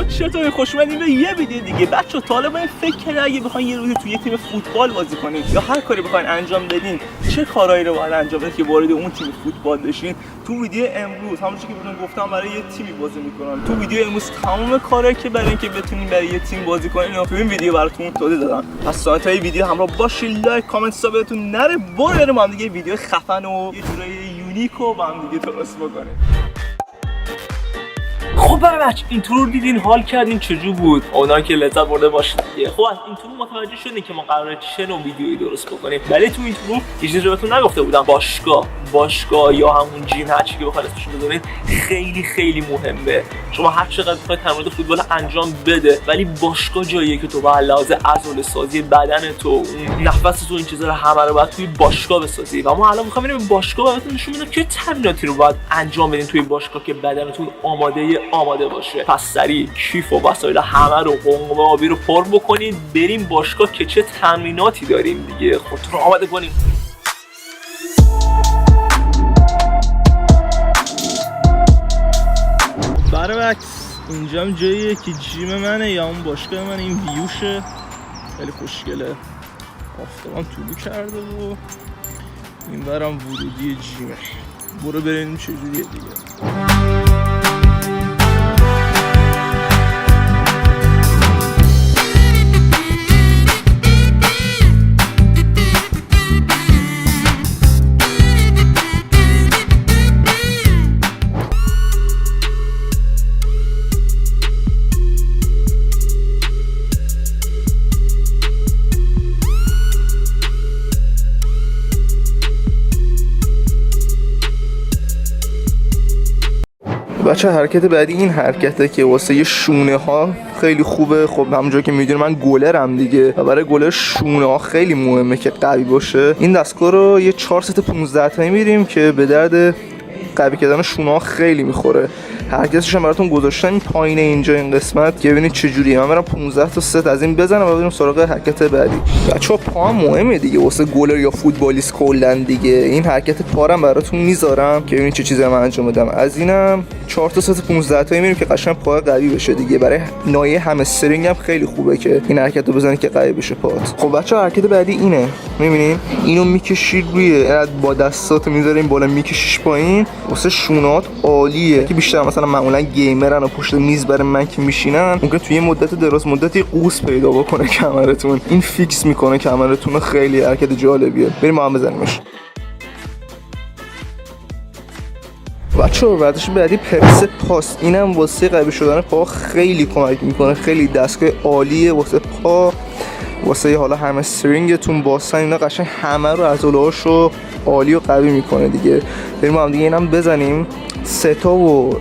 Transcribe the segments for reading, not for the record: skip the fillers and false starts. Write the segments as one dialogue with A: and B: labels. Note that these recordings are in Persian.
A: چطوری خوش اومدین به یه ویدیو دیگه. بچه‌ها طالبان فکر کنید اگه بخواید یه روزی توی یه تیم فوتبال بازی کنید یا هر کاری بخواید انجام بدین چه کارهایی رو باید انجام بدید که وارد اون تیم فوتبال بشین. تو ویدیو امروز همونجوری که بهتون گفتم برای یه تیمی بازی می‌کنم. تو ویدیو امروز تمام کارهایی که برای اینکه بتونین برای یه تیم بازی کنین تو این ویدیو براتون توضیح دادم. پس تا انتهای ویدیو همراه باشین، لایک کامنت حسابتون نره، بریم با هم دیگه ویدیو خفن و یه جورایی یونیک رو با هم دیگه درست بکنیم. خب بچه اینترو رو دیدین، حال کردین چجور بود؟ اونایی که لذت برده باشید دیگه. خب از اینترو متوجه شدین که ما قراره چه نوع ویدیویی درست بکنیم. ولی تو اینترو هیچ چیزی رو بهتون نگفته بودم. باشگاه یا همون جیم هر چی که بخواید اسمش رو بذارین خیلی مهمه. شما هر چقدر بخواید تمرین فوتبال انجام بده ولی باشگاه جاییه که تو با لحاظ عضله سازی بدن تو، نفس تو، این چیزا رو همه رو باید توی باشگاه بسازی. و ما الان می‌خوایم بریم باشگاه بهتون نشون بدیم که تمریناتی رو باید انجام بدین توی باشگاه که بدنتون آماده باشه. پس سریع کیف و وسایل همه رو قمقمه آبی رو پر بکنید، بریم باشگاه که چه تمریناتی داریم دیگه. خودتون رو آماده کنید. برعکس اینجا هم جاییه که جیم منه یا اون باشگاه منه. این ویوشه خیلی خوشگله، آفتابم طلوع کرده و این برم ورودی جیمه. برو بریم چجوریه دیگه. بچه حرکت بعدی این حرکته که واسه یه شونه ها خیلی خوبه. خب همونجوری که میدونی من گلرم دیگه و برای گلر شونه ها خیلی مهمه که قوی باشه. این دستگاه رو یه 4 ست 15 تایی میریم که به درد قوی کردن شونه ها خیلی میخوره. حرکتش هم براتون گذاشتم این پایین اینجا این قسمت که ببینید چه جوریه. من برم 15 تا ست از این بزنم و بریم سراغ حرکت بعدی. بچه‌ها پا هم مهمه دیگه واسه گلر یا فوتبالیست کلا دیگه. این حرکت پا رو براتون میذارم که ببینید چه چیزی من انجام بدم. از اینم 4 تا ست 15 تایی میریم که قشنگ پا قوی بشه دیگه. برای نایه همسترینگ هم خیلی خوبه که این حرکت رو بزنید که قوی بشه پات. خب بچه‌ها حرکت بعدی اینه. می‌بینید اینو میکشید روی با دستات میذارین بالا میکشیش پایین. واسه شونات عالیه که بیشتر مثلا معمولا گیمرن و پشت میز برای من که میشینن ممکن توی مدت دراز مدتی قوس پیدا بکنه کمرتون. این فیکس میکنه کمرتون. خیلی حرکت جالبیه. بریم ما هم بزنیمش. بچه‌ها ورزش بعدی پرس پاست. اینم واسه قوی شدن پا خیلی کمک میکنه. خیلی دستگاه عالیه واسه پا، واسه حالا همسترینگتون، باسن، اینا قشنگ همه رو عضله‌هاشو عالی و قوی میکنه دیگه. بریم ما هم دیگه اینم بزنیم. سه تا و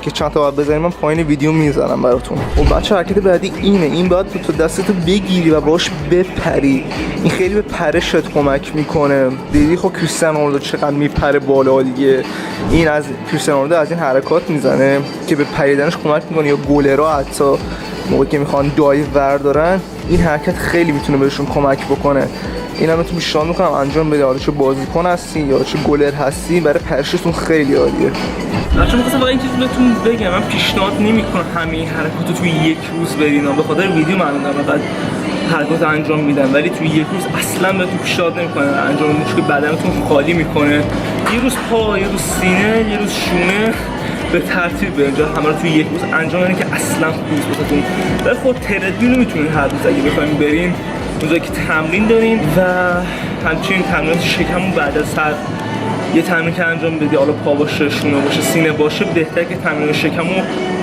A: که چند تا بعد بزنیم من پایین ویدیو میذارم براتون. خب بچه حرکت بعدی اینه. این باید تو دستتو بگیری و باش بپری. این خیلی به پرشت کمک میکنه. دیدی خب کریستیانو رونالدو چقدر میپره بالا دیگه. این از کریستیانو رونالدو از این حرکات میزنه که به پریدنش کمک میکنه. یا گلرها حتی موقعی که میخوان دایو بردارن این حرکت خیلی میتونه بهشون کمک بکنه. اینا بهتون پیشنهاد میکنم انجام بدید. حالا چه بازیکن هستی یا چه گلر هستی برای پرشتون خیلی عالیه. بچه‌ها می‌خواستم فقط این چیزو بهتون بگم، من پیشنهاد نمی‌کنم همه این حرکاتو توی یک روز برین. به خاطر ویدیو من فقط حرکات انجام میدم ولی توی یک روز اصلا بهتون پیشنهاد نمی‌کنم انجام بدید که بدنتون خالی میکنه. یه روز پا، یه روز سینه، یه روز شونه به ترتیب اینجا همه رو توی یک روز انجام بدین که اصلا خوب نیست واسهتون. ولی خب تردبیل رو میتونین هر روز اگه بخواید برین اونجایی که تمرین دارین و همچنین تمرینات شکمون بعد از هر یه تمرین که انجام بدی، حالا پا باشه، شونه باشه، سینه باشه، بهتره که تمرین شکمو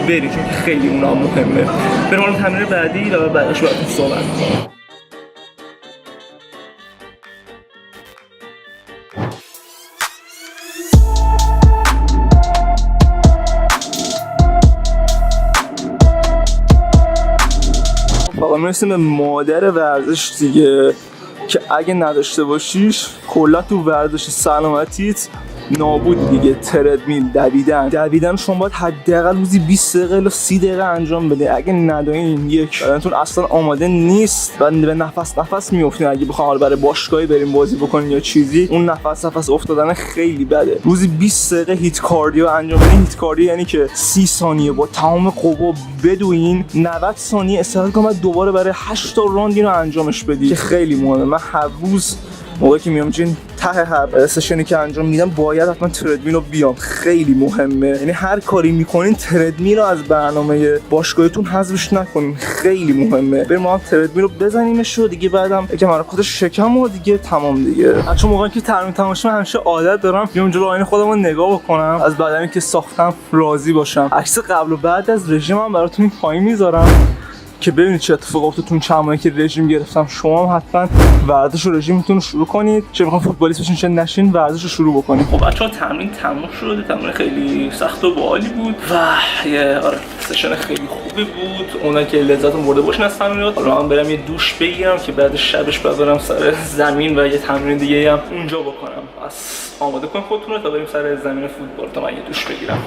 A: بری چون که خیلی اونها مهمه. بریم حالا تمرین بعدی و بعدش براتون صحبت می‌کنم. واقعا میرسیم به مادر ورزش دیگه که اگه نداشته باشیش کلا تو ورزش سلامتیت نابود دیگه. تردمیل، دویدن شما باید حداقل روزی 20 دقیقه الی 30 دقیقه انجام بده. اگه ندارین یک بدنتون اصلا آماده نیست و به نفس میافتین. اگه بخوام برای باشگاهی بریم بازی بکنین یا چیزی، اون نفس افتادن خیلی بده. روزی 20 دقیقه هیت کاردیو انجام بدین. هیت کاردیو یعنی که 30 ثانیه با تمام قوا بدوین، 90 ثانیه استراحت کنید، دوباره برای 8 تا راند اینو انجامش بدید که خیلی مهمه. من هر روز موقعی که میام جیم ته هر سشنی که انجام میدم باید حتما تردمیل رو بیام. خیلی مهمه، یعنی هر کاری میکنین تردمیل رو از برنامه باشگاهتون حذفش نکنین. خیلی مهمه. بریم ما هم تردمیل رو بزنیمش و دیگه بعدم یکم حرکات شکم و دیگه تمام دیگه. چون موقعی که تمرین تمام شه همیشه عادت دارم بیام جلو آینه خودم رو نگاه بکنم، از بدنی که ساختم راضی باشم. عکس قبل و بعد از رژیمم براتون پایین میذارم که ببینید چه اتفاقی افتاد تو چند ماهی که رژیم گرفتم. شما هم حتما ورزش و رژیمتون رو شروع کنید، چه میخوام فوتبالیست بشین چه نشین، ورزش رو شروع بکنید. خب بچه‌ها تمرین تموم شد. تمرین خیلی سخت و باحالی بود و یه سشن خیلی خوبی بود. اونایی که لذت برده باشن از تمرینات. حالا من برم یه دوش بگیرم که بعد شبش برم سر زمین و یه تمرین دیگه هم اونجا بکنم. پس آماده کنید خودتون رو تا بریم سر زمین فوتبال تا من یه دوش بگیرم.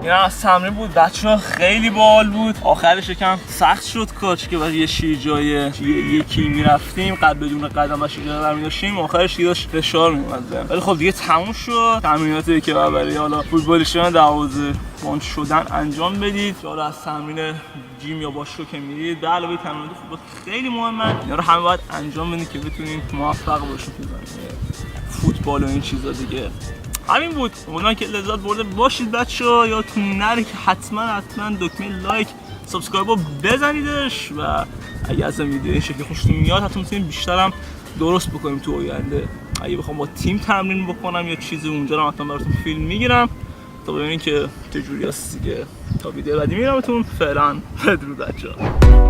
A: این از تمرین بود بچه‌ها، خیلی باحال بود. آخرش یکم سخت شد کاش که بعد یه شیرجای یکی میرفتیم قد بدون قدم و شیرجا برمی‌داشتیم، آخرش دیگه داشت فشار میومد. ولی خب دیگه تموم شد. تمریناتی که برای حالا فوتبالیستان دروازه باند شدن انجام بدید. حالا از تمرین جیم یا باشگاه که میرید به علاوه تمرینات فوتبال خیلی مهمه. اینا رو همه باید انجام بدید که بتونید موفق باشید تو زمینه فوتبال و این چیزا دیگه. همین بود. اونایی که لذت برده باشید بچه‌ها، یادتون نره که حتما دکمه لایک سابسکرایب رو بزنیدش و اگه از این ویدیو این شکلی خوشتون میاد حتما میتونیم بیشترم درست بکنیم تو آینده. اگه بخوام با تیم تمرین بکنم یا چیزی اونجا رو حتما براتون فیلم میگیرم تا ببینید که چجوری هست دیگه. تا ویدیو بعدی میرمتون. فعلا بدرود بچه‌ها.